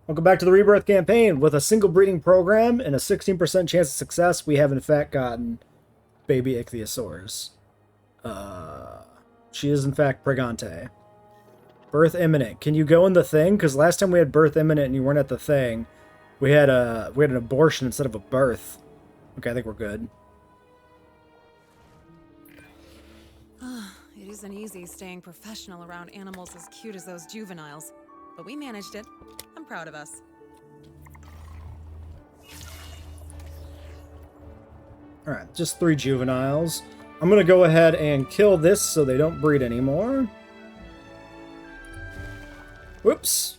Welcome back to the Rebirth campaign. With a single breeding program and a 16% chance of success, we have in fact gotten baby ichthyosaurs. She is in fact pregante. Birth imminent. Can you go in the thing? Because last time we had birth imminent and you weren't at the thing, we had an abortion instead of a birth. Okay, I think we're good. It isn't easy staying professional around animals as cute as those juveniles, but we managed it. I'm proud of us. Alright, just 3 juveniles. I'm gonna go ahead and kill this so they don't breed anymore. Whoops.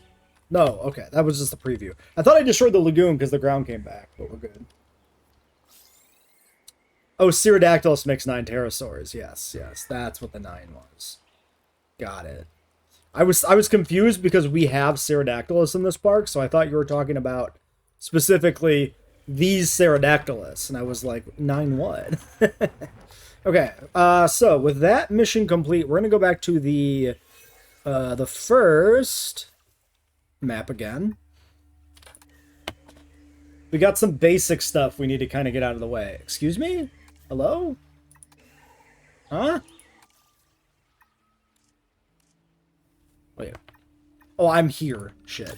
No, okay, that was just a preview. I thought I destroyed the lagoon because the ground came back, but we're good. Oh, Cerodactylus makes 9 pterosaurs. Yes, that's what the 9 was. Got it. I was confused because we have Cerodactylus in this park, so I thought you were talking about specifically these Cerodactylus, and I was like, 9 what? Okay, so with that mission complete, we're gonna go back to the first map again. We got some basic stuff we need to kind of get out of the way. Excuse me? Hello? Huh? Wait. Oh, I'm here. Shit.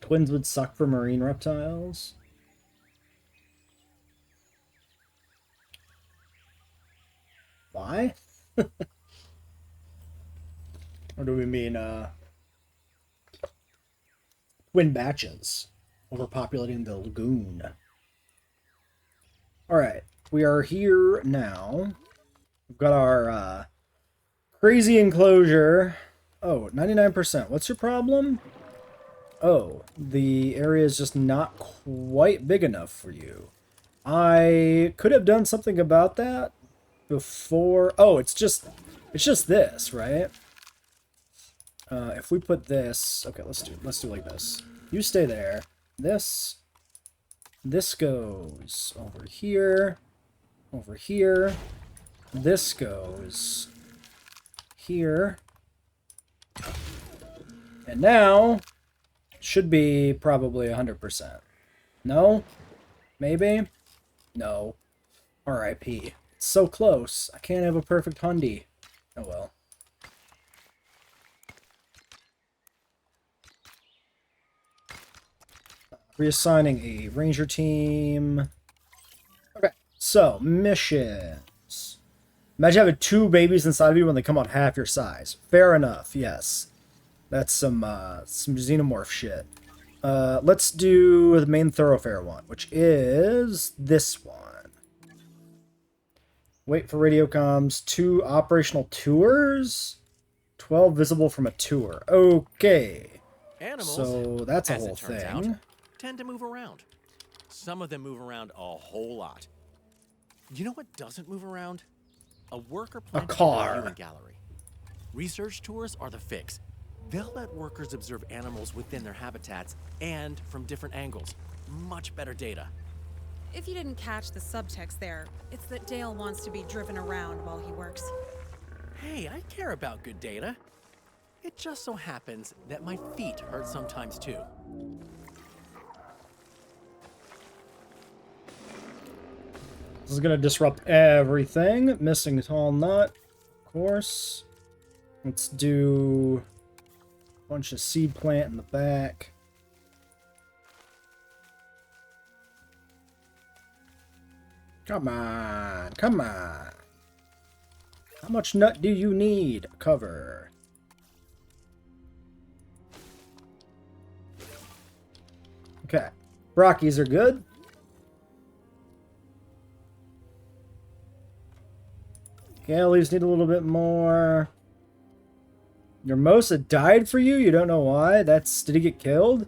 Twins would suck for marine reptiles. Why? Or do we mean, twin batches overpopulating the lagoon? Alright, we are here now. We've got our, crazy enclosure. Oh, 99%. What's your problem? Oh, the area is just not quite big enough for you. I could have done something about that before. Oh, it's just this, right? If we put this, okay, let's do like this. You stay there. This goes over here, over here. This goes here, and now should be probably 100%. No? Maybe? No. R.I.P. It's so close. I can't have a perfect hundy. Oh well. Reassigning a ranger team. Okay, so missions. Imagine having 2 babies inside of you when they come out half your size. Fair enough, yes. That's some xenomorph shit. Let's do the main thoroughfare one, which is this one. Wait for radio comms. 2 operational tours. 12 visible from a tour. Okay. Animals, so that's a as whole it turns thing. out, tend to move around. Some of them move around a whole lot. You know what doesn't move around? A worker planted car. in the viewing gallery. Research tours are the fix. They'll let workers observe animals within their habitats and from different angles. Much better data. If you didn't catch the subtext there, it's that Dale wants to be driven around while he works. Hey, I care about good data. It just so happens that my feet hurt sometimes too. This is going to disrupt everything. Missing a tall nut, of course. Let's do a bunch of seed plant in the back. Come on, come on. How much nut do you need? Cover. Okay. Rockies are good. Galleys need a little bit more. Your Mosa died for you? You don't know why? Did he get killed?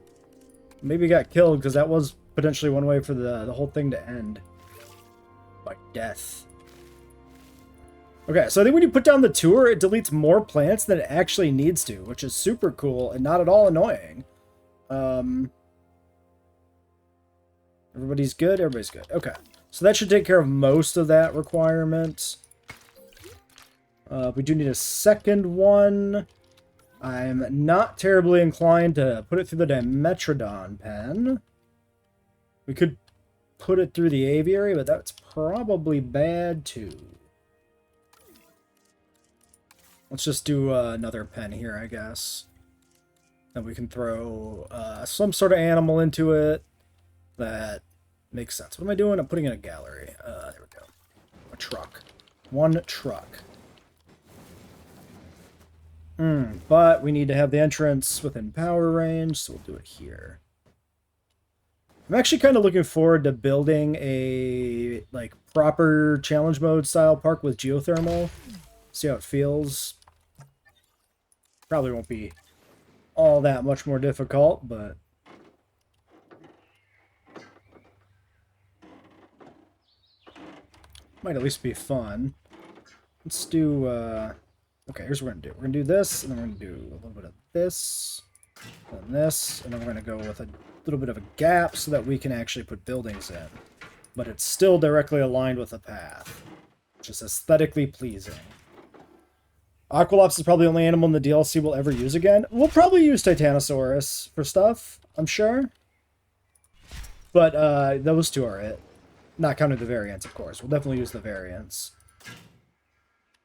Maybe he got killed because that was potentially one way for the whole thing to end. By death. Okay, so I think when you put down the tour, it deletes more plants than it actually needs to, which is super cool and not at all annoying. Everybody's good? Everybody's good. Okay. So that should take care of most of that requirement. We do need a second one. I'm not terribly inclined to put it through the Dimetrodon pen. We could put it through the aviary, but that's probably bad too. Let's just do another pen here, I guess. And we can throw some sort of animal into it that makes sense. What am I doing? I'm putting in a gallery. There we go. A truck. One truck. But we need to have the entrance within power range, so we'll do it here. I'm actually kind of looking forward to building a like proper challenge mode style park with geothermal. See how it feels. Probably won't be all that much more difficult, but might at least be fun. Let's do okay, here's what we're gonna do. We're gonna do this, and then we're gonna do a little bit of this, and this, and then we're gonna go with a little bit of a gap so that we can actually put buildings in. But it's still directly aligned with the path, which is aesthetically pleasing. Aqualops is probably the only animal in the DLC we'll ever use again. We'll probably use Titanosaurus for stuff, I'm sure. But those two are it. Not counting the variants, of course. We'll definitely use the variants.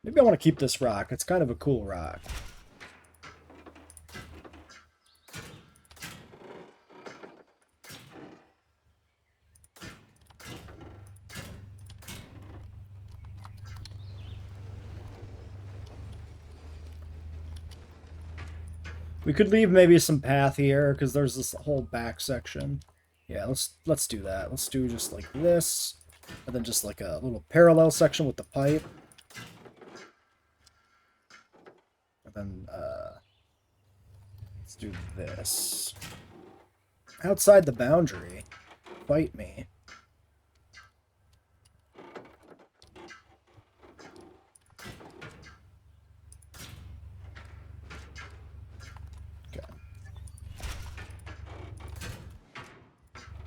Maybe I want to keep this rock. It's kind of a cool rock. We could leave maybe some path here because there's this whole back section. Yeah, let's do that. Let's do just like this, and then just like a little parallel section with the pipe. And then let's do this. Outside the boundary. Bite me.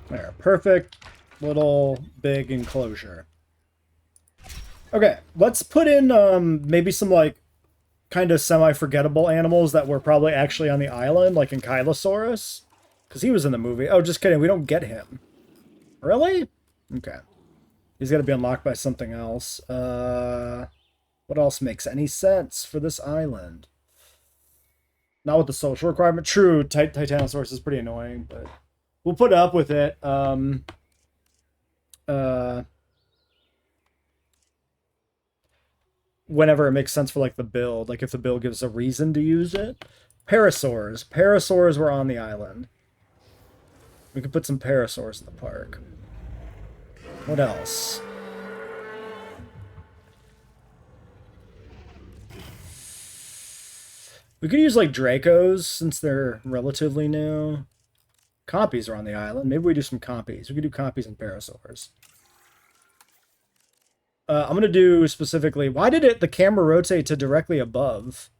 There, perfect little big enclosure. Okay, let's put in maybe some like kind of semi-forgettable animals that were probably actually on the island, like Ankylosaurus, because he was in the movie. Oh, just kidding, we don't get him. Really? Okay. He's got to be unlocked by something else. What else makes any sense for this island? Not with the social requirement. True, Titanosaurus is pretty annoying, but we'll put up with it. Whenever it makes sense for like the build, like if the build gives a reason to use it. Parasaurs. Parasaurs were on the island. We could put some parasaurs in the park. What else? We could use like Dracos since they're relatively new. Compies are on the island. Maybe we do some compies. We could do compies and parasaurs. I'm going to do specifically... Why did the camera rotate to directly above?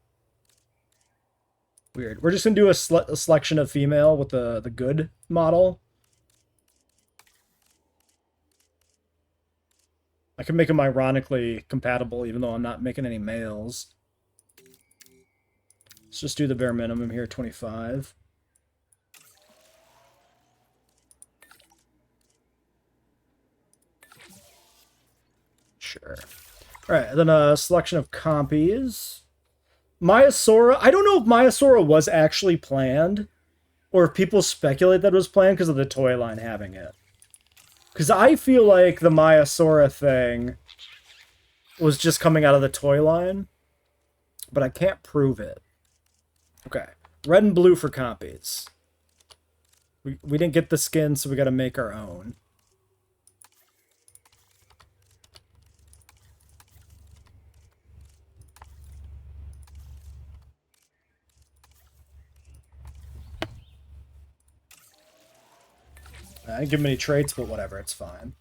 Weird. We're just going to do a selection of female with the good model. I can make them ironically compatible even though I'm not making any males. Let's just do the bare minimum here, 25. Sure. Alright, then a selection of compies. Maiasaura. I don't know if Maiasaura was actually planned, or if people speculate that it was planned because of the toy line having it. Because I feel like the Maiasaura thing was just coming out of the toy line, but I can't prove it. Okay, red and blue for compies. We didn't get the skin, so we got to make our own. I didn't give him any traits, but whatever, it's fine.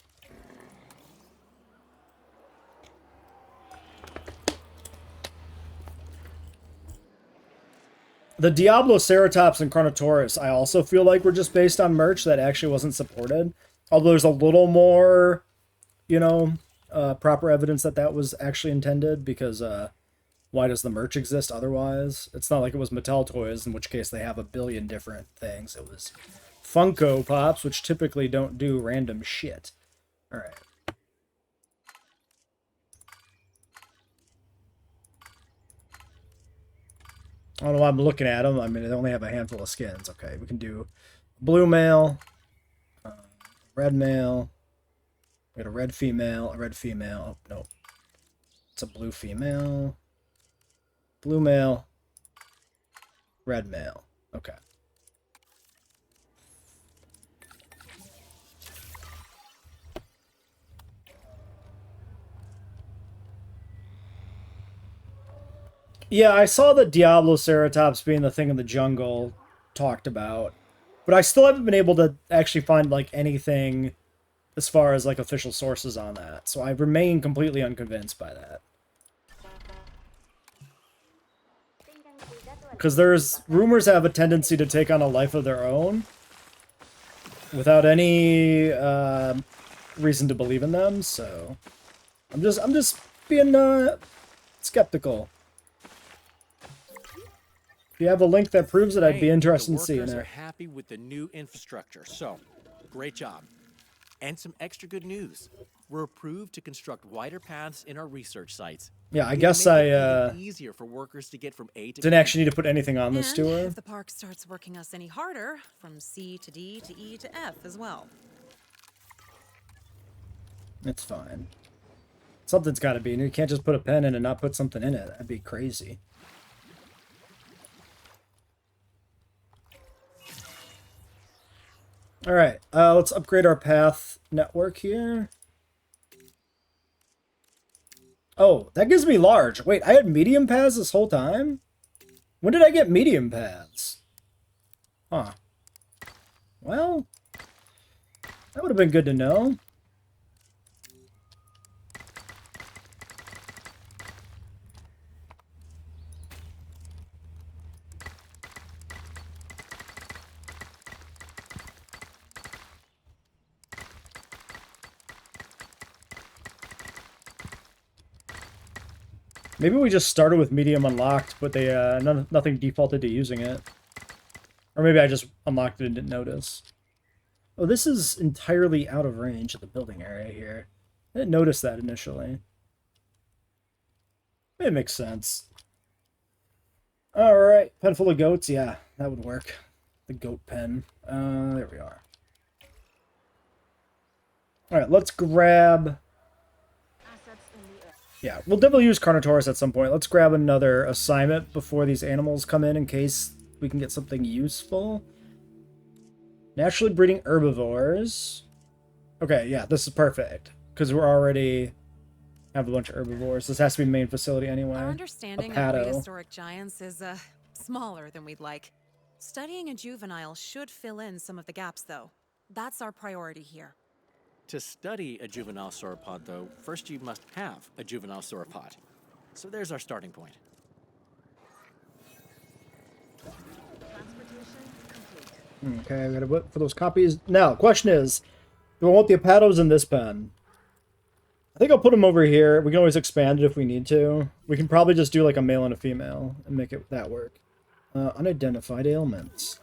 The Diabloceratops and Carnotaurus, I also feel like were just based on merch that actually wasn't supported. Although there's a little more, you know, proper evidence that that was actually intended, because Why does the merch exist otherwise? It's not like it was Mattel toys, in which case they have a billion different things. It was Funko Pops, which typically don't do random shit. Alright. I don't know why I'm looking at them. I mean, they only have a handful of skins. Okay, we can do blue male, red male. We got a red female, a red female. Oh, no. It's a blue female. Blue male. Red male. Okay. Yeah, I saw the Diabloceratops being the thing in the jungle talked about, but I still haven't been able to actually find like anything as far as like official sources on that. So I remain completely unconvinced by that. Because there's rumors have a tendency to take on a life of their own without any reason to believe in them. So I'm just being skeptical. If you have a link that proves it, I'd be interested in seeing it. The workers are happy with the new infrastructure, so great job. And some extra good news. We're approved to construct wider paths in our research sites. Yeah, I guess I easier for workers to get from A to didn't actually need to put anything on this tour. If the park starts working us any harder, from C to D to E to F as well. It's fine. Something's got to be. You can't just put a pen in and not put something in it. That'd be crazy. All right, let's upgrade our path network here. Oh, that gives me large. Wait, I had medium paths this whole time? When did I get medium paths? Huh. Well, that would have been good to know. Maybe we just started with medium unlocked, but they nothing defaulted to using it. Or maybe I just unlocked it and didn't notice. Oh, this is entirely out of range of the building area here. I didn't notice that initially. It makes sense. Alright, pen full of goats. Yeah, that would work. The goat pen. There we are. Alright, let's grab... Yeah, we'll definitely use Carnotaurus at some point. Let's grab another assignment before these animals come in case we can get something useful. Naturally breeding herbivores. Okay, yeah, this is perfect. Because we're already have a bunch of herbivores. This has to be main facility anyway. Our understanding of prehistoric giants is smaller than we'd like. Studying a juvenile should fill in some of the gaps, though. That's our priority here. To study a juvenile sauropod, though, first you must have a juvenile sauropod. So there's our starting point. Okay, I gotta wait for those copies. Now, question is, do I want the Apatos in this pen? I think I'll put them over here. We can always expand it if we need to. We can probably just do like a male and a female and make it that work. Unidentified ailments.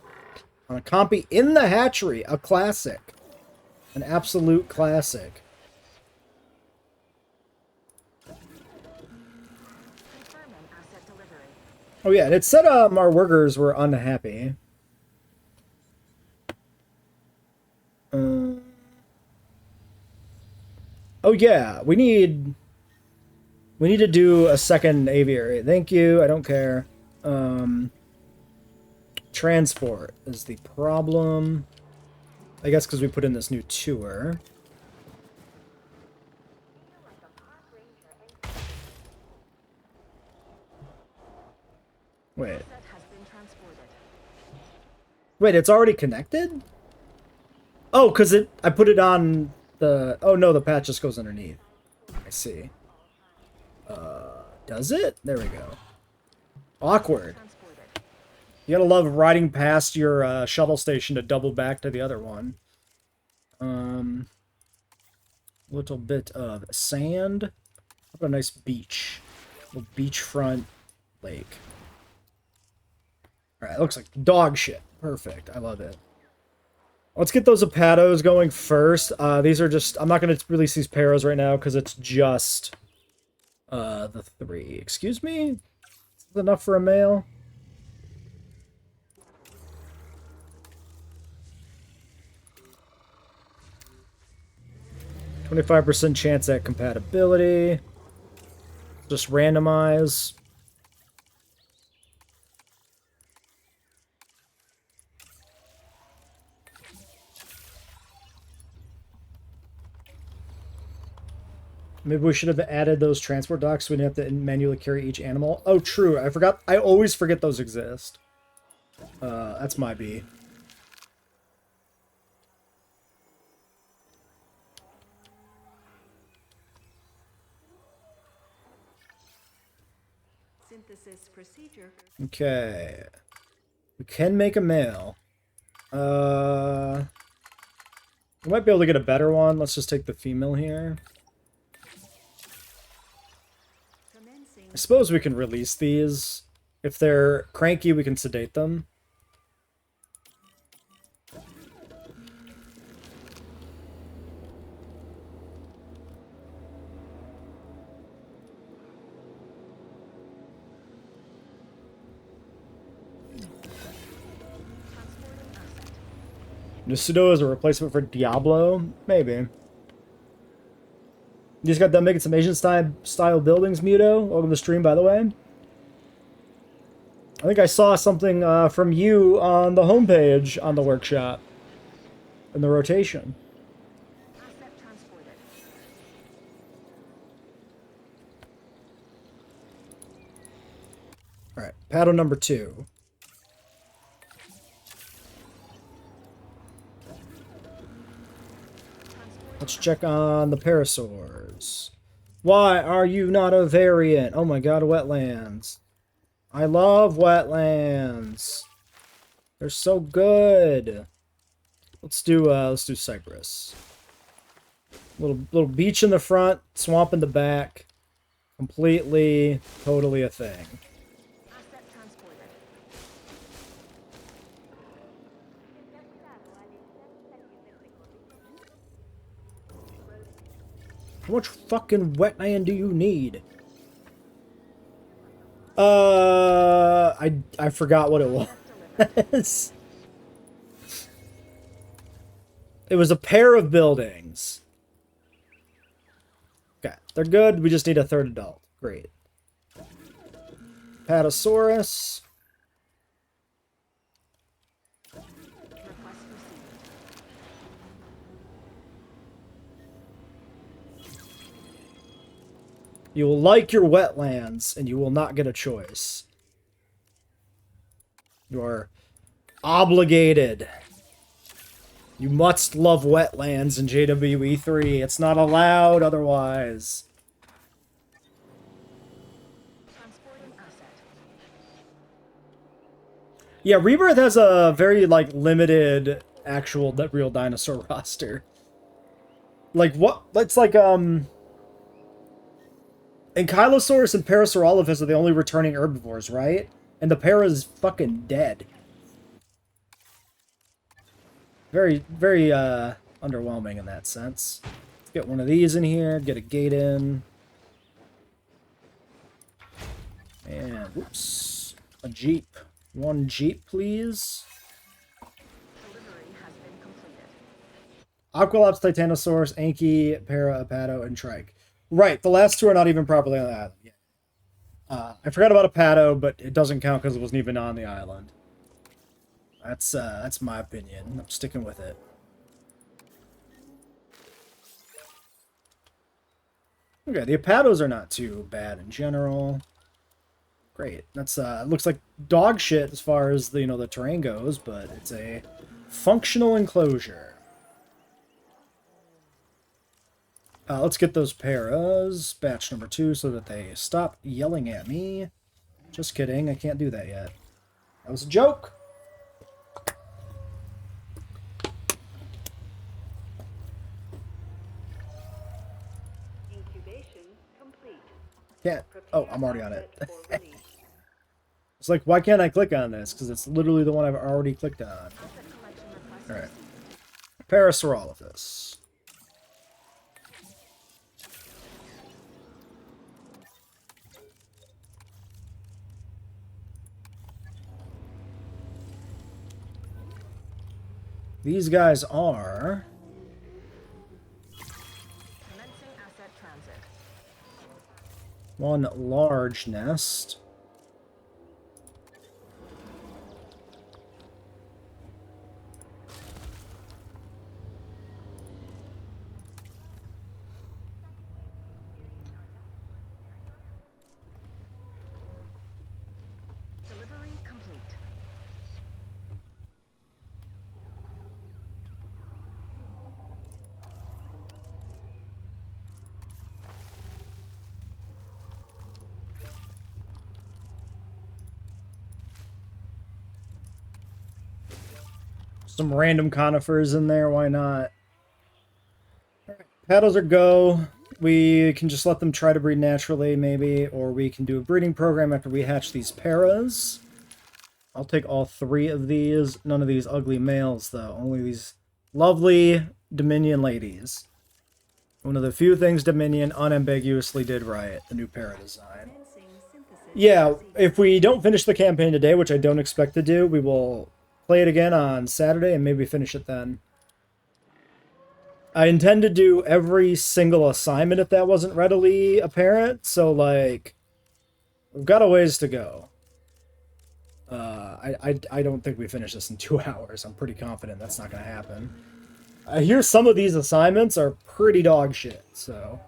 On a compy in the hatchery, a classic. An absolute classic. Oh yeah, and it said our workers were unhappy. Oh yeah, we need to do a second aviary. Thank you, I don't care. Transport is the problem. I guess because we put in this new tour. Wait. Wait, it's already connected? Oh, because I put it on the... Oh, no, the patch just goes underneath. I see. Does it? There we go. Awkward. You gotta love riding past your shuttle station to double back to the other one. Little bit of sand. How about a nice beach? A little beachfront lake. Alright, looks like dog shit. Perfect. I love it. Let's get those Apatos going first. These are just... I'm not going to release these Paros right now because it's just the 3. Excuse me? Is this enough for a male? %25 chance at compatibility. Just randomize. Maybe we should have added those transport docks so we didn't have to manually carry each animal. Oh, true. I forgot. I always forget those exist. That's my B. Synthesis procedure. Okay. We can make a male. We might be able to get a better one. Let's just take the female here. I suppose we can release these. If they're cranky, we can sedate them. Nasudo is a replacement for Diablo? Maybe. You just got done making some Asian style buildings, Muto. Welcome to the stream, by the way. I think I saw something from you on the homepage on the workshop. In the rotation. Alright, paddle number 2. Let's check on the parasaurs. Why are you not a variant? Oh my god, wetlands. I love wetlands. They're so good. Let's do Cypress. Little beach in the front, swamp in the back. Completely, totally a thing. How much fucking wetland do you need? I forgot what it was. It was a pair of buildings. Okay, they're good. We just need a third adult. Great. Patasaurus. You will like your wetlands, and you will not get a choice. You are obligated. You must love wetlands in JWE3. It's not allowed otherwise. Yeah, Rebirth has a very, like, limited actual real dinosaur roster. Like, what? It's like, Ankylosaurus and Parasaurolophus are the only returning herbivores, right? And the para is fucking dead. Very, very, underwhelming in that sense. Let's get one of these in here, get a gate in. And, whoops. A Jeep. One Jeep, please. Aqualops, Titanosaurus, Anky, Para, Apato, and Trike. Right, the last two are not even properly on the island yet. I forgot about Apato, but it doesn't count because it wasn't even on the island. That's my opinion. I'm sticking with it. Okay, the Apatos are not too bad in general. Great. That's looks like dog shit as far as the the terrain goes, but it's a functional enclosure. Let's get those paras, batch number 2, so that they stop yelling at me. Just kidding, I can't do that yet. That was a joke! Incubation complete. Can't. Oh, I'm already on it. It's like, why can't I click on this? Because it's literally the one I've already clicked on. Alright. Parasaurolophus. These guys are... Commencing asset transit. one large nest. Delivery complete. Some random conifers in there, why not? Paddles are go. We can just let them try to breed naturally, maybe, or we can do a breeding program after we hatch these paras. I'll take all 3 of these. None of these ugly males, though. Only these lovely Dominion ladies. One of the few things Dominion unambiguously did right, the new para design. Commencing synthesis. Yeah, if we don't finish the campaign today, which I don't expect to do, we will play it again on Saturday and maybe finish it then. I intend to do every single assignment if that wasn't readily apparent, so, like, we've got a ways to go. I don't think we finish this in 2 hours. I'm pretty confident that's not going to happen. I hear some of these assignments are pretty dog shit, so...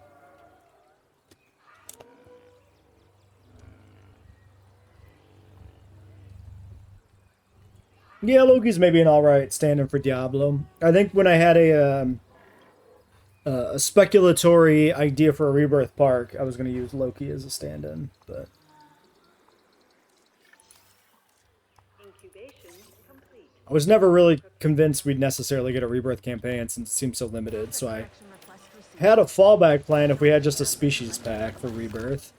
Yeah, Loki's maybe an alright stand-in for Diablo. I think when I had a speculatory idea for a Rebirth park, I was going to use Loki as a stand-in, but... Incubation complete. I was never really convinced we'd necessarily get a Rebirth campaign since it seemed so limited, so I Action request received. had a fallback plan if we had just a species pack for Rebirth.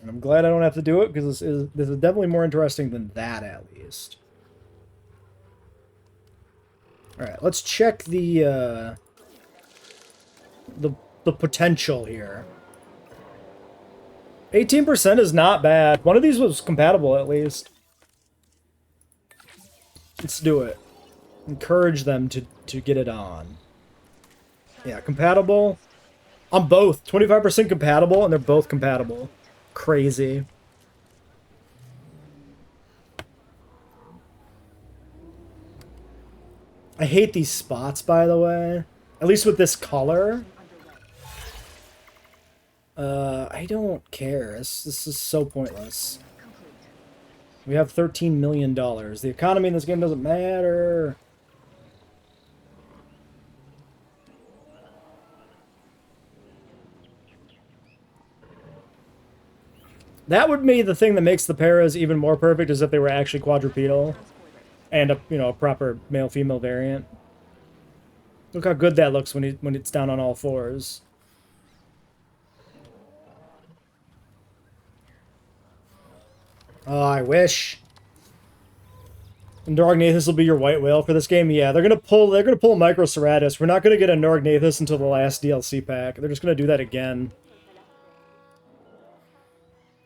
And I'm glad I don't have to do it, because this is definitely more interesting than that, at least. Alright, let's check the potential here. 18% is not bad. One of these was compatible, at least. Let's do it. Encourage them to get it on. Yeah, compatible. On both. 25% compatible, and they're both compatible. Crazy. I hate these spots, by the way. At least with this color. I don't care. This is so pointless. We have $13 million. The economy in this game doesn't matter. That would be the thing that makes the paras even more perfect, is if they were actually quadrupedal. And a proper male-female variant. Look how good that looks when it's down on all 4s. Oh, I wish. And Dorognathus will be your white whale for this game. Yeah, they're gonna pull Microceratus. We're not gonna get a Dorognathus until the last DLC pack. They're just gonna do that again.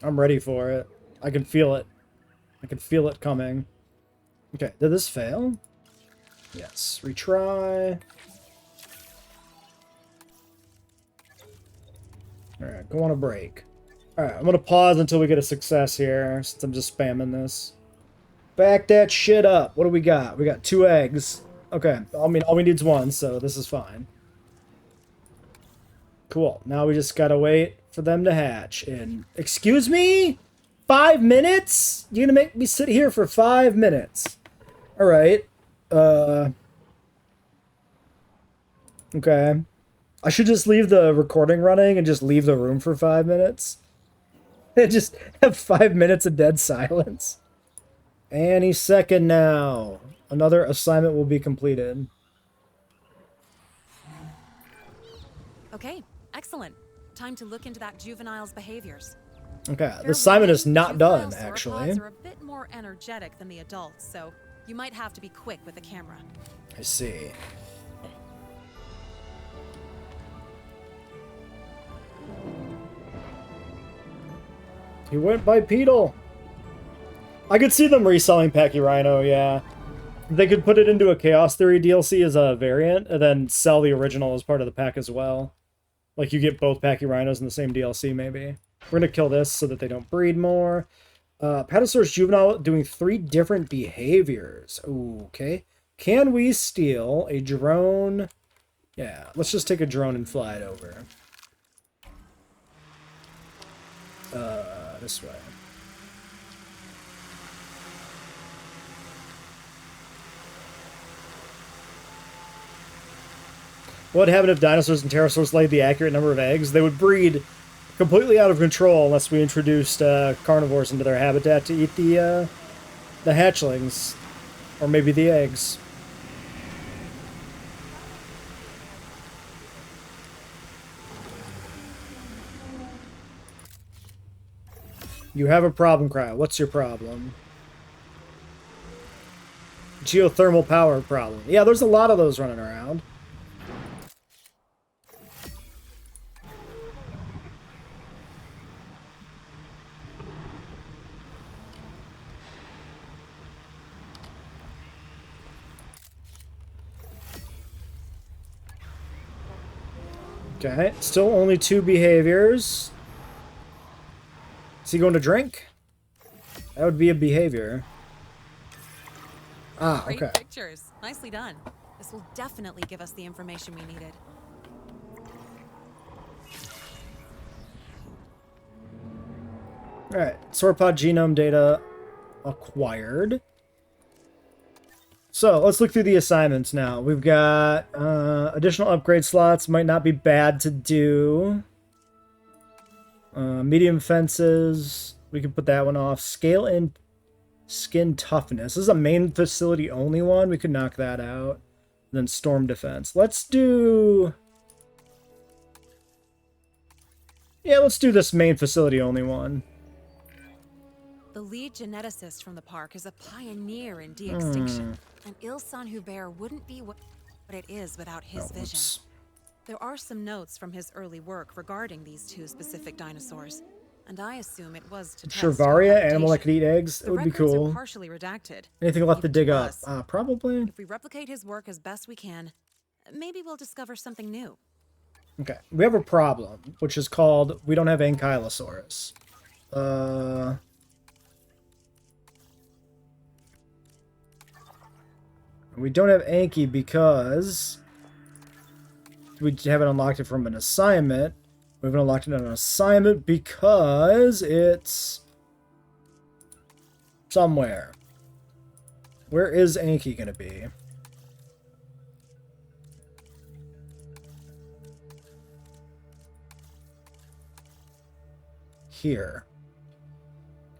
I'm ready for it. I can feel it. I can feel it coming. Okay, did this fail? Yes. Retry. Alright, go on a break. Alright, I'm gonna pause until we get a success here, since I'm just spamming this. Back that shit up. What do we got? We got 2 eggs. Okay, I mean, all we need is 1, so this is fine. Cool. Now we just gotta wait for them to hatch. And, excuse me? 5 minutes? You're gonna make me sit here for 5 minutes. Alright. Okay. I should just leave the recording running and just leave the room for 5 minutes. And just have 5 minutes of dead silence. Any second now. Another assignment will be completed. Okay, excellent. Time to look into that juvenile's behaviors. Okay, Fair the assignment is warning, not juvenile done, actually. sauropods are a bit more energetic than the adults, so you might have to be quick with the camera. I see. He went bipedal. I could see them reselling Pachyrhino, yeah. They could put it into a Chaos Theory DLC as a variant, and then sell the original as part of the pack as well. Like, you get both Pachyrhinos in the same DLC, maybe. We're gonna kill this so that they don't breed more. Patasaurus juvenile doing 3 different behaviors. Ooh, okay. Can we steal a drone? Yeah, let's just take a drone and fly it over. This way. What would happen if dinosaurs and pterosaurs laid the accurate number of eggs? They would breed completely out of control unless we introduced carnivores into their habitat to eat the hatchlings. Or maybe the eggs. You have a problem, Cryo. What's your problem? Geothermal power problem. Yeah, there's a lot of those running around. Okay, still only 2 behaviors. Is he going to drink? That would be a behavior. Ah, Great okay. pictures. Nicely done. This will definitely give us the information we needed. Alright, sauropod genome data acquired. So, let's look through the assignments now. We've got additional upgrade slots. Might not be bad to do. Medium fences. We can put that one off. Scale and skin toughness. This is a main facility only one. We could knock that out. Then storm defense. Let's do... Yeah, let's do this main facility only one. The lead geneticist from the park is a pioneer in de-extinction. And Ilsan Hubert wouldn't be what it is without his vision. Oops. There are some notes from his early work regarding these 2 specific dinosaurs, and I assume it was to test Shervaria, adaptation. animal that could eat eggs. The That would be records are cool. partially redacted. Anything left to Even dig up? us. Probably. If we replicate his work as best we can, maybe we'll discover something new. Okay, we have a problem, which is called we don't have Ankylosaurus. We don't have Anky because we haven't unlocked it from an assignment. We haven't unlocked it on an assignment because it's somewhere. Where is Anky gonna be? Here.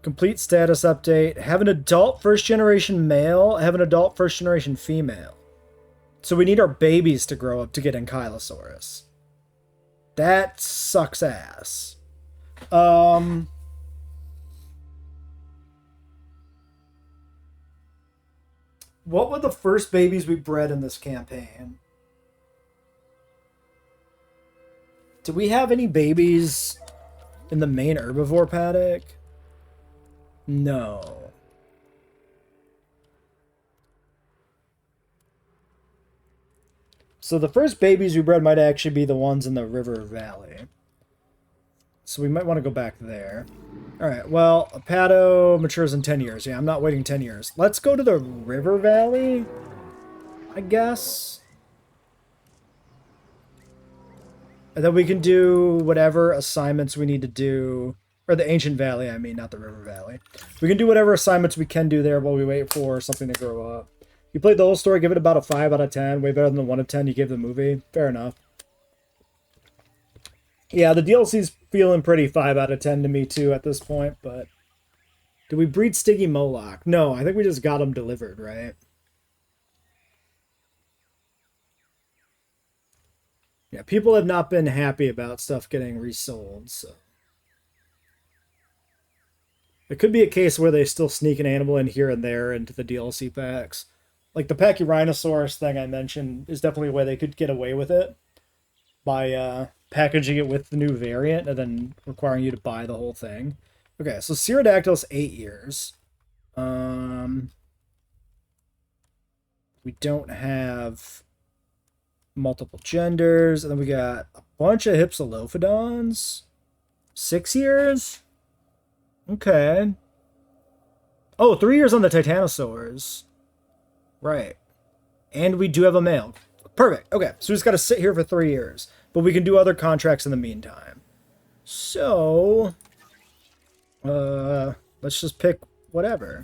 Complete status update. Have an adult first generation male. Have an adult first generation female. So we need our babies to grow up to get Ankylosaurus. That sucks ass. What were the first babies we bred in this campaign? Do we have any babies in the main herbivore paddock? No. So the first babies we bred might actually be the ones in the river valley. So we might want to go back there. Alright, well, a Pato matures in 10 years. Yeah, I'm not waiting 10 years. Let's go to the river valley, I guess. And then we can do whatever assignments we need to do. Or the ancient valley, I mean, not the river valley. We can do whatever assignments we can do there while we wait for something to grow up. You played the whole story, give it about a 5 out of 10. Way better than the 1 of 10 you gave the movie. Fair enough. Yeah, the DLC's feeling pretty 5 out of 10 to me too at this point, but... Did we breed Stiggy Moloch? No, I think we just got them delivered, right? Yeah, people have not been happy about stuff getting resold, so... It could be a case where they still sneak an animal in here and there into the DLC packs. Like the Pachyrhinosaurus thing I mentioned is definitely a way they could get away with it by packaging it with the new variant and then requiring you to buy the whole thing. Okay, so Pterodactyl's 8 years. We don't have multiple genders, and then we got a bunch of Hypsilophodons. 6 years? Okay. Oh, 3 years on the Titanosaurs. Right. And we do have a male. Perfect. Okay, so we just got to sit here for 3 years. But we can do other contracts in the meantime. So, let's just pick whatever.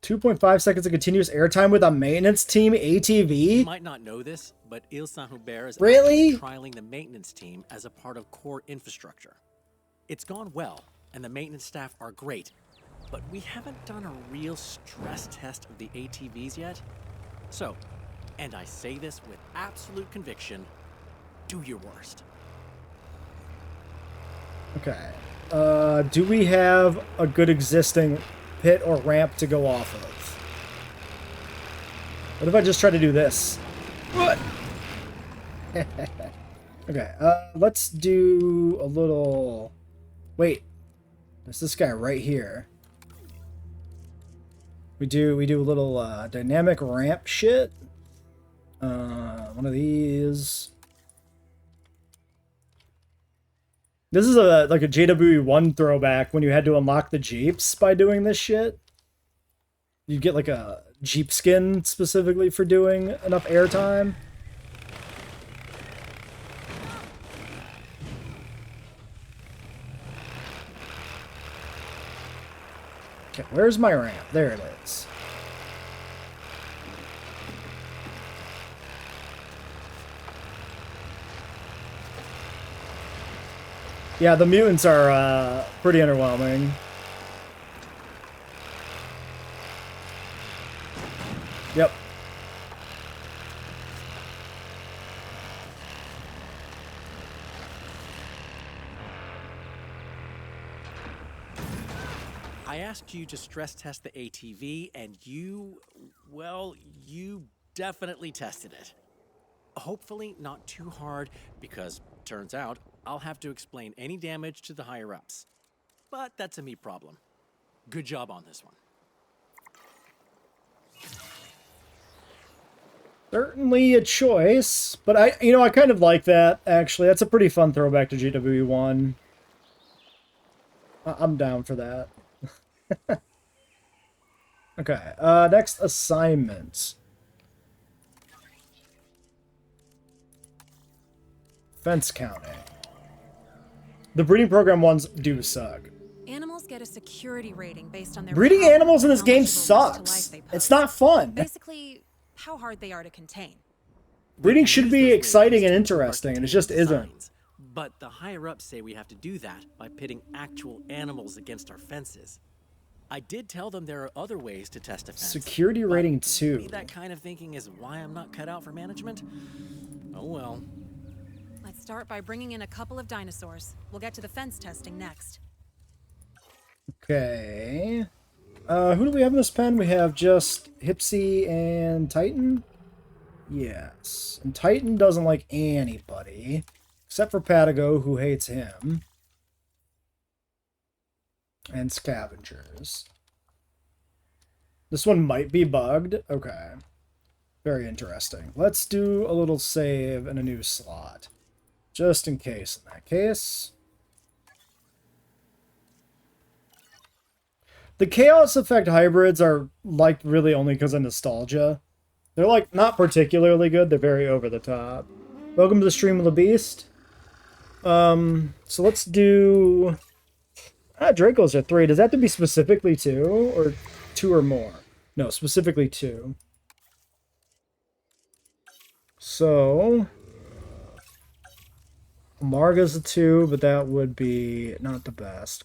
2.5 seconds of continuous airtime with a maintenance team ATV? You might not know this, but Ile Saint-Hubert is Really? actually trialing the maintenance team as a part of core infrastructure. It's gone well, and the maintenance staff are great, but we haven't done a real stress test of the ATVs yet. So, and I say this with absolute conviction, do your worst. Okay. Do we have a good existing pit or ramp to go off of? What if I just try to do this? What? Okay, let's do a little... Wait. There's this guy right here. We do a little dynamic ramp shit. One of these. This is like a JWE1 throwback when you had to unlock the Jeeps by doing this shit. You get like a Jeep skin specifically for doing enough airtime. Okay, where's my ramp? There it is. Yeah, the mutants are pretty underwhelming. Yep. I asked you to stress test the ATV, and you definitely tested it. Hopefully not too hard, because turns out I'll have to explain any damage to the higher-ups. But that's a me problem. Good job on this one. Certainly a choice, but I kind of like that, actually. That's a pretty fun throwback to JWE1. I'm down for that. Okay, next assignment. Fence counting. The breeding program ones do suck. Animals get a security rating based on their Breeding power animals in and this how game much of a risk to life sucks. they It's pose. not fun. Basically, how hard they are to contain. Breeding We should use be those exciting ratings and to interesting, and it market just isn't. designs. But the higher-ups say we have to do that by pitting actual animals against our fences. I did tell them there are other ways to test a fence. Security but rating maybe 2. that kind of thinking is why I'm not cut out for management? Oh well. Let's start by bringing in a couple of dinosaurs. We'll get to the fence testing next. Okay. Who do we have in this pen? We have just Hipsy and Titan? Yes. And Titan doesn't like anybody. Except for Patago, who hates him. And Scavengers. This one might be bugged. Okay. Very interesting. Let's do a little save in a new slot. Just in case, in that case. The Chaos Effect hybrids are liked really only because of nostalgia. They're like not particularly good, they're very over the top. Welcome to the stream of the beast. So let's do Dracos are 3. Does that have to be specifically 2 or 2 or more? No, specifically 2. So Marga's a 2, but that would be not the best.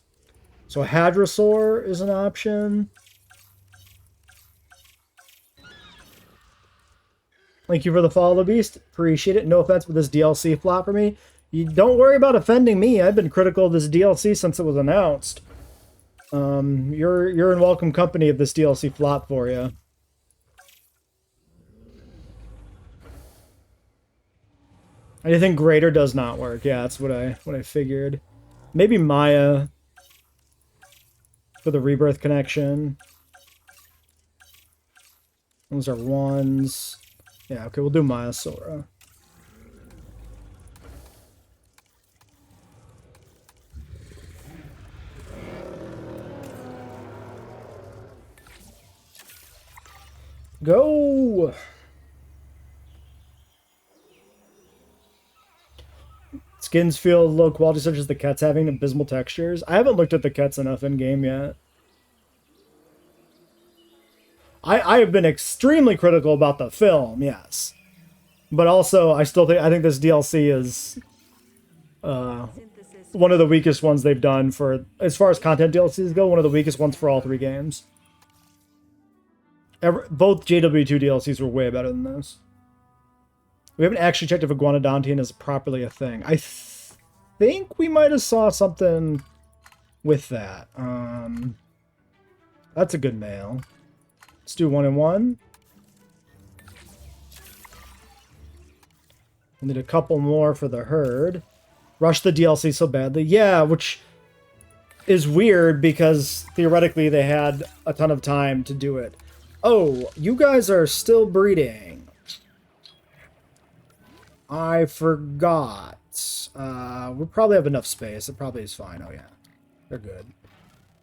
So Hadrosaur is an option. Thank you for the follow, the beast. Appreciate it. No offense with this DLC flop for me. You don't worry about offending me. I've been critical of this DLC since it was announced. You're in welcome company if this DLC flop for you. Anything greater does not work. Yeah, that's what I figured. Maybe Maya for the Rebirth connection. Those are ones. Yeah, okay, we'll do Maya Sora. Go! Skins feel low quality such as the Kets having abysmal textures. I haven't looked at the Kets enough in game yet. I have been extremely critical about the film, yes. But also, I think this DLC is Synthesis. one of the weakest ones they've done for, as far as content DLCs go, one of the weakest ones for all 3 games. Both JWE2 DLCs were way better than this. We haven't actually checked if Iguanodontian is properly a thing. I think we might have saw something with that. That's a good mail. Let's do 1 and 1. We'll need a couple more for the herd. Rush the DLC so badly. Yeah, which is weird because theoretically they had a ton of time to do it. Oh, you guys are still breeding. I forgot. We probably have enough space. It probably is fine. Oh, yeah. They're good.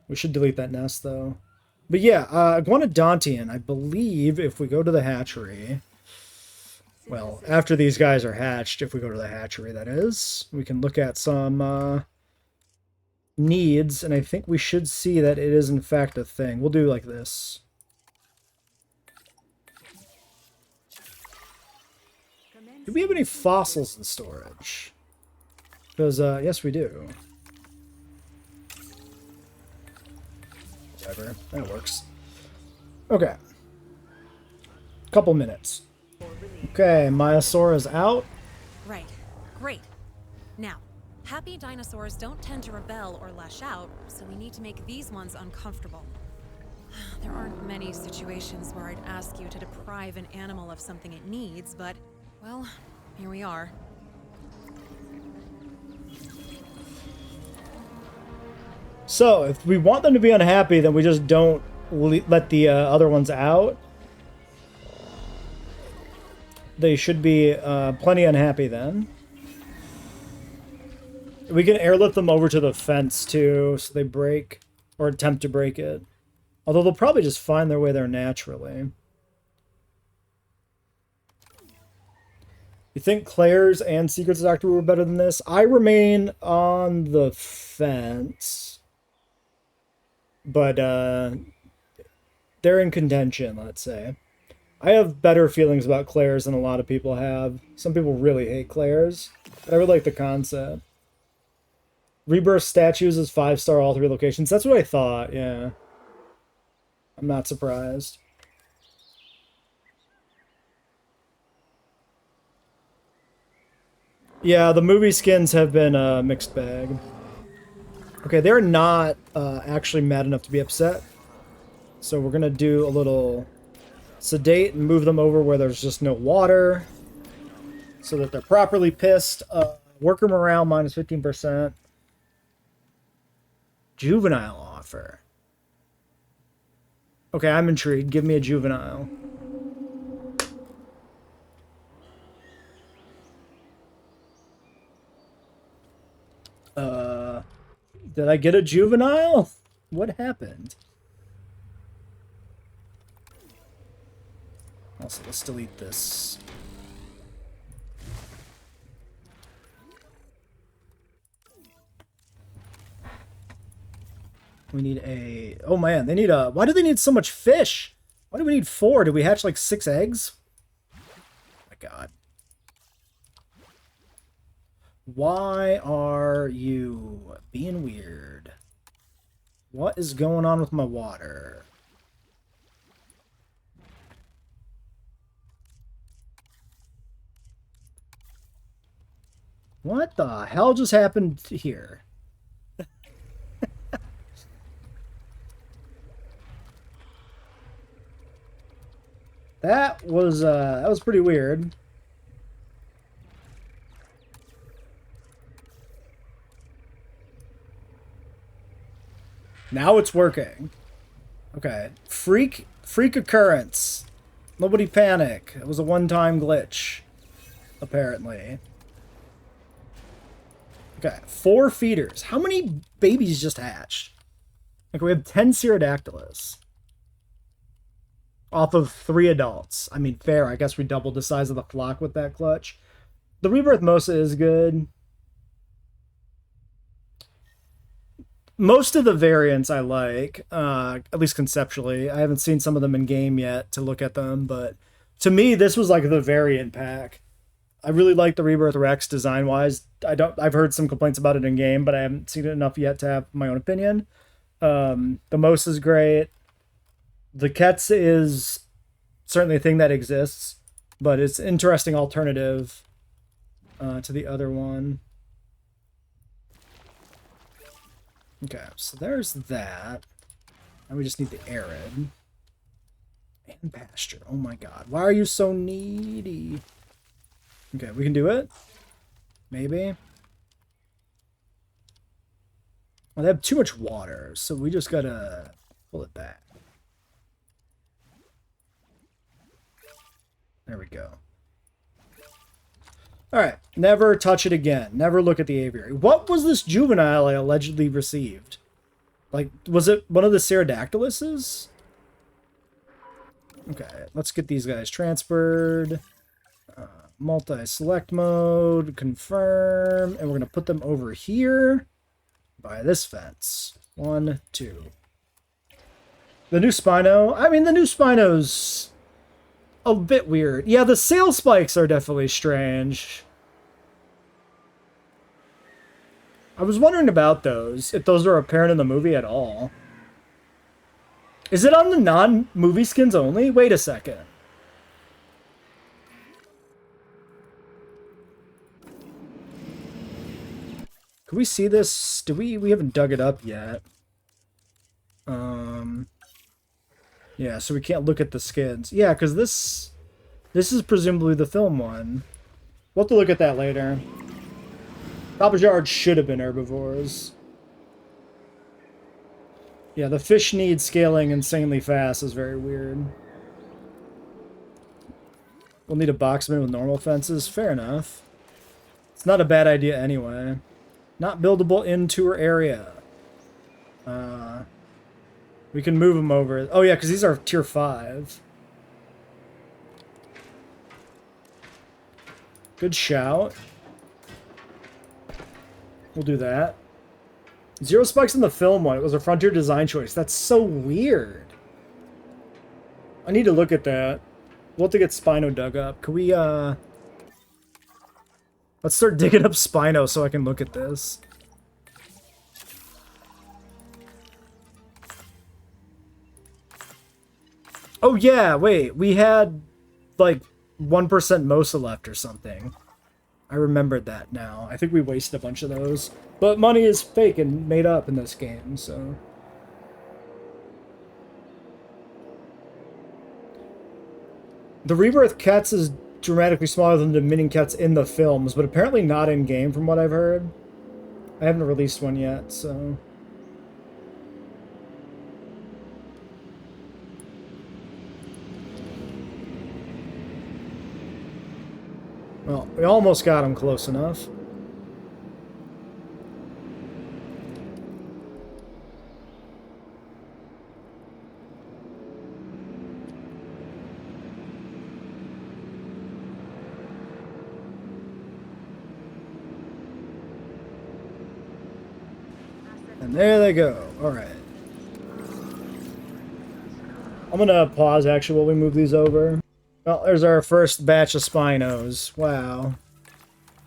We should delete that nest, though. But yeah, Iguanodontian, I believe if we go to the hatchery... Well, after these guys are hatched, if we go to the hatchery, that is, we can look at some needs, and I think we should see that it is in fact a thing. We'll do like this. Do we have any fossils in storage? Because, yes we do. Whatever, that works. Okay. Couple minutes. Okay, Maiasaura's out. Right. Great. Now, happy dinosaurs don't tend to rebel or lash out, so we need to make these ones uncomfortable. There aren't many situations where I'd ask you to deprive an animal of something it needs, but, well, here we are. So, if we want them to be unhappy, then we just don't let the other ones out. They should be plenty unhappy then. We can airlift them over to the fence too, so they break, or attempt to break it. Although they'll probably just find their way there naturally. You think Claire's and Secrets of Doctor Who were better than this? I remain on the fence. But they're in contention, let's say. I have better feelings about Claire's than a lot of people have. Some people really hate Claire's, but I really like the concept. Rebirth statues is 5-star all 3 locations. That's what I thought, yeah. I'm not surprised. Yeah, the movie skins have been a mixed bag. Okay, they're not actually mad enough to be upset. So we're going to do a little sedate and move them over where there's just no water so that they're properly pissed. Worker morale minus 15%. Juvenile offer. Okay, I'm intrigued. Give me a juvenile. Did I get a juvenile? What happened? Also, let's delete this. We need a... Oh man, they need a... Why do they need so much fish? Why do we need 4? Did we hatch like 6 eggs? Oh my god. Why are you being weird? What is going on with my water? What the hell just happened here? That was pretty weird. Now it's working. Okay. Freak occurrence. Nobody panic. It was a one-time glitch, apparently. Okay, 4 feeders. How many babies just hatched? Okay, we have 10 Cerodactylus. Off of 3 adults. I mean, fair. I guess we doubled the size of the flock with that clutch. The Rebirth Mosa is good. Most of the variants I like, at least conceptually. I haven't seen some of them in game yet to look at them, but to me, this was like the variant pack. I really like the Rebirth Rex design-wise. I've heard some complaints about it in game, but I haven't seen it enough yet to have my own opinion. The Mosa is great. The Ketz is certainly a thing that exists, but it's an interesting alternative to the other one. Okay, so there's that. Now we just need the arid. And pasture. Oh my god. Why are you so needy? Okay, we can do it. Maybe. Well, they have too much water, so we just gotta pull it back. There we go. Alright, never touch it again. Never look at the aviary. What was this juvenile I allegedly received? Like, was it one of the Cerodactyluses? Okay, let's get these guys transferred. Multi-select mode, confirm, and we're going to put them over here by this fence. 1, 2. The new Spino, I mean, the new Spino's a bit weird. Yeah, the sail spikes are definitely strange. I was wondering about those, if those are apparent in the movie at all. Is it on the non-movie skins only? Wait a second. Can we see this? We haven't dug it up yet. Yeah, so we can't look at the skins. Yeah, because this is presumably the film one. We'll have to look at that later. Tapajars should have been herbivores. Yeah, the fish need scaling insanely fast is very weird. We'll need a box bin with normal fences. Fair enough. It's not a bad idea anyway. Not buildable in tour area. We can move them over. Oh yeah, because these are tier 5. Good shout. We'll do that. 0 spikes in the film one. It was a Frontier design choice. That's so weird. I need to look at that. We'll have to get Spino dug up. Can we, let's start digging up Spino so I can look at this. Oh yeah, wait. We had, like, 1% Mosa left or something. I remembered that now. I think we wasted a bunch of those. But money is fake and made up in this game, so... The Rebirth Ketz is dramatically smaller than the Minion Ketz in the films, but apparently not in-game from what I've heard. I haven't released one yet, so... Well, we almost got him close enough. And there they go. Alright. I'm gonna pause actually while we move these over. Well, there's our first batch of Spinos. Wow.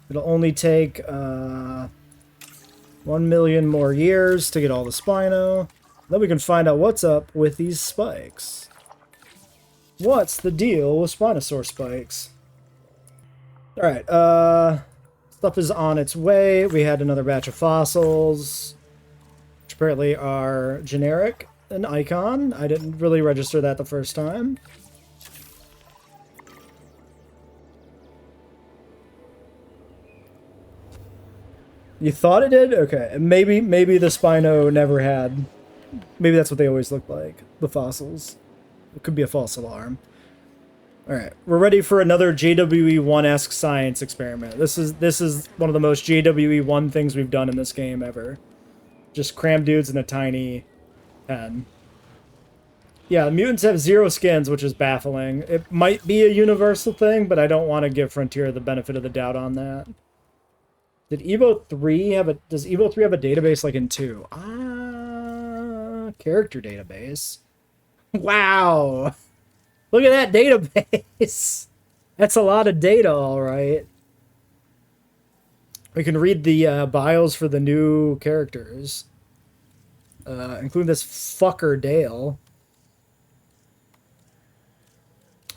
It'll only take 1 million more years to get all the Spino. Then we can find out what's up with these spikes. What's the deal with Spinosaur spikes? Alright, stuff is on its way. We had another batch of fossils, which apparently are generic. An icon. I didn't really register that the first time. You thought it did? Okay. Maybe the Spino never had. Maybe that's what they always look like. The fossils. It could be a false alarm. Alright. We're ready for another JWE1-esque science experiment. This is one of the most JWE1 things we've done in this game ever. Just cram dudes in a tiny pen. Yeah, the mutants have 0 skins, which is baffling. It might be a universal thing, but I don't want to give Frontier the benefit of the doubt on that. Did Evo 3 have a... Does Evo 3 have a database like in 2? Character database. Wow! Look at that database! That's a lot of data, alright. We can read the bios for the new characters. Including this fucker Dale.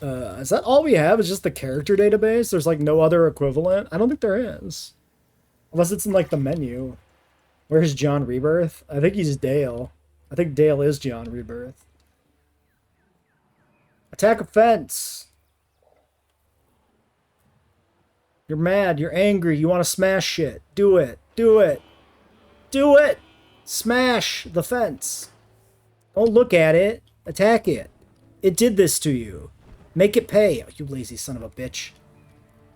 Is that all we have? Is just the character database? There's like no other equivalent? I don't think there is. Unless it's in like the menu. Where's John Rebirth? I think he's Dale. I think Dale is John Rebirth. Attack a fence. You're mad. You're angry. You want to smash shit. Do it. Do it. Do it. Smash the fence. Don't look at it. Attack it. It did this to you. Make it pay. Oh, you lazy son of a bitch.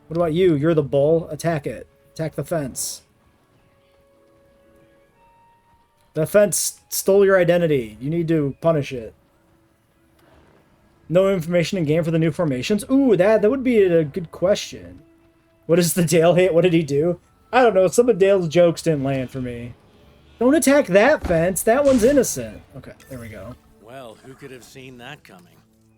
What about you? You're the bull. Attack it. Attack the fence. The fence stole your identity. You need to punish it. No information in game for the new formations? Ooh, that would be a good question. What is the Dale hit? What did he do? I don't know. Some of Dale's jokes didn't land for me. Don't attack that fence. That one's innocent. Okay, there we go. Well, who could have seen that coming?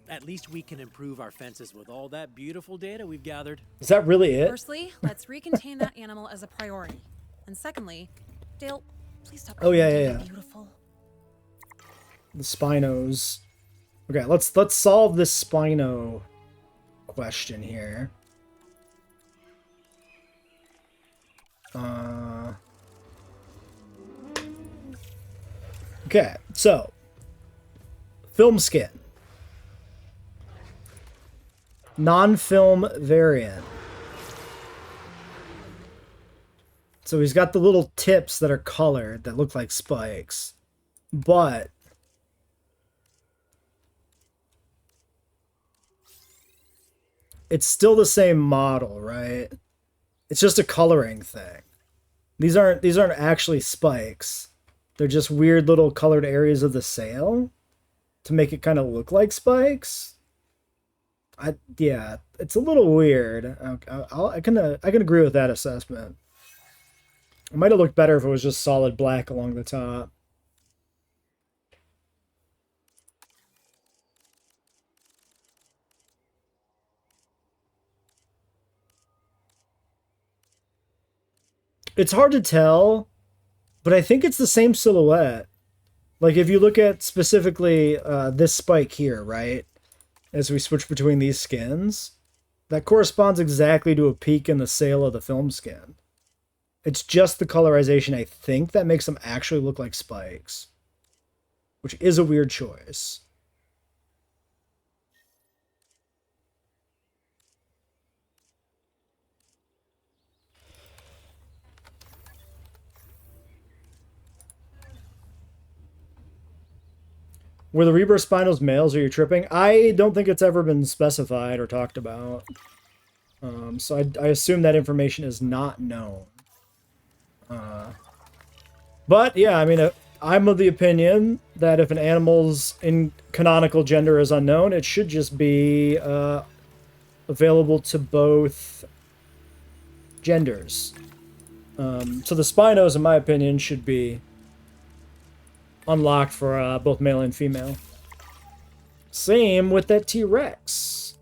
At least we can improve our fences with all that beautiful data we've gathered. Is that really it? Firstly, let's recontain that animal as a priority. And secondly, Dale, please stop. Oh, yeah. Beautiful. The Spinos. Okay, let's solve this Spino question here. Okay, so film skin. Non-film variant. So he's got the little tips that are colored that look like spikes. But it's still the same model, right? It's just a coloring thing. These aren't actually spikes. They're just weird little colored areas of the sail to make it kind of look like spikes. Yeah, it's a little weird. I can agree with that assessment. It might have looked better if it was just solid black along the top. It's hard to tell, but I think it's the same silhouette. Like if you look at specifically this spike here, right? As we switch between these skins, that corresponds exactly to a peak in the sail of the film skin. It's just the colorization, I think, that makes them actually look like spikes. Which is a weird choice. Were the Rebirth Spinos males? Are you tripping? I don't think it's ever been specified or talked about. So I assume that information is not known. But yeah, I mean, I'm of the opinion that if an animal's canonical gender is unknown, it should just be available to both genders. So the Spinos, in my opinion, should be unlocked for both male and female. Same with that T-Rex.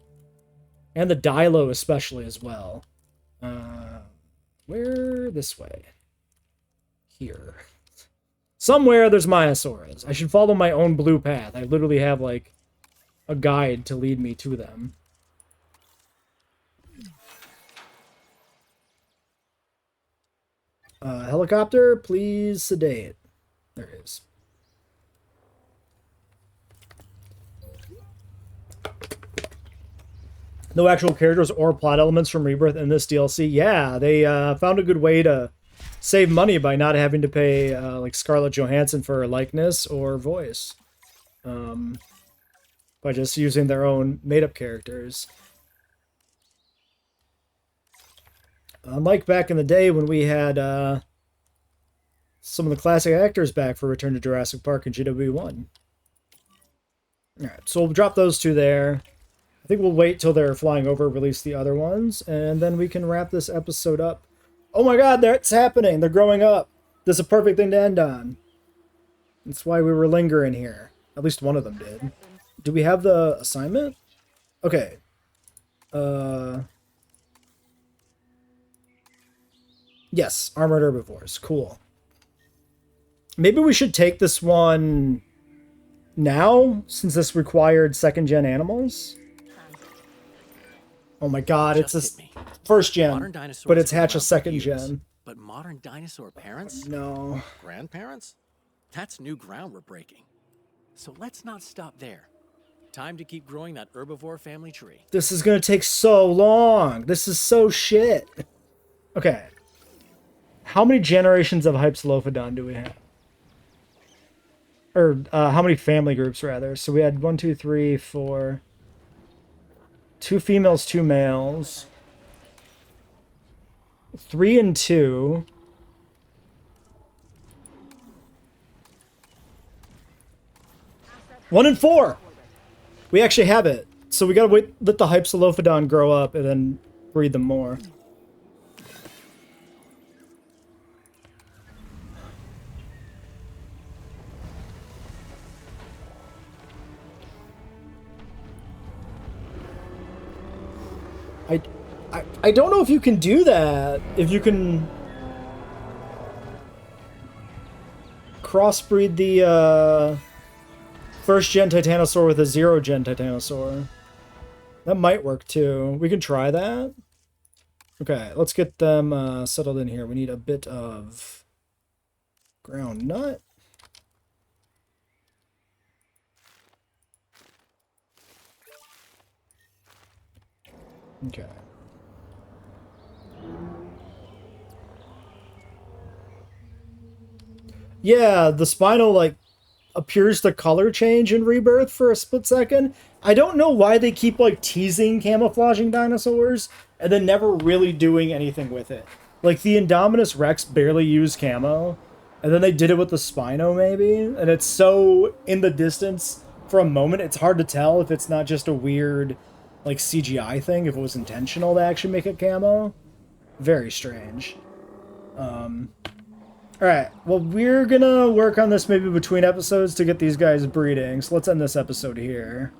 And the Dilo especially as well. Where? This way. Here. Somewhere there's Myosaurs. I should follow my own blue path. I literally have, like, a guide to lead me to them. Helicopter, please sedate. There it is. No actual characters or plot elements from Rebirth in this DLC. Yeah, they found a good way to save money by not having to pay like Scarlett Johansson for her likeness or voice, by just using their own made-up characters. Unlike back in the day when we had some of the classic actors back for Return to Jurassic Park and JWE1. Alright, so we'll drop those two there. I think we'll wait till they're flying over, release the other ones, and then we can wrap this episode up. Oh my god, that's happening! They're growing up! This is a perfect thing to end on. That's why we were lingering here. At least one of them did. Do we have the assignment? Okay. Yes, armored herbivores. Cool. Maybe we should take this one now, since this required second-gen animals. Oh my god, it's a first gen, but it's hatch a second gen. But modern dinosaur parents? No. Grandparents? That's new ground we're breaking. So let's not stop there. Time to keep growing that herbivore family tree. This is gonna take so long. This is so shit. Okay. How many generations of Hypsilophodon do we have? Or how many family groups, rather? So we had 1, 2, 3, 4... 2 females, 2 males. 3 and 2. One and 4! We actually have it. So we gotta wait, let the Hypsilophodon grow up and then breed them more. I don't know if you can do that. If you can crossbreed the first gen Titanosaur with a 0-gen Titanosaur. That might work too. We can try that. Okay, let's get them settled in here. We need a bit of ground nut. Okay. Yeah, the spinal, like, appears to color change in Rebirth for a split second. I don't know why they keep, like, teasing camouflaging dinosaurs and then never really doing anything with it. Like, the Indominus Rex barely used camo, and then they did it with the Spino, maybe, and it's so in the distance for a moment, it's hard to tell if it's not just a weird, like, CGI thing, if it was intentional to actually make it camo. Very strange. Alright, well, we're gonna work on this maybe between episodes to get these guys breeding, so let's end this episode here.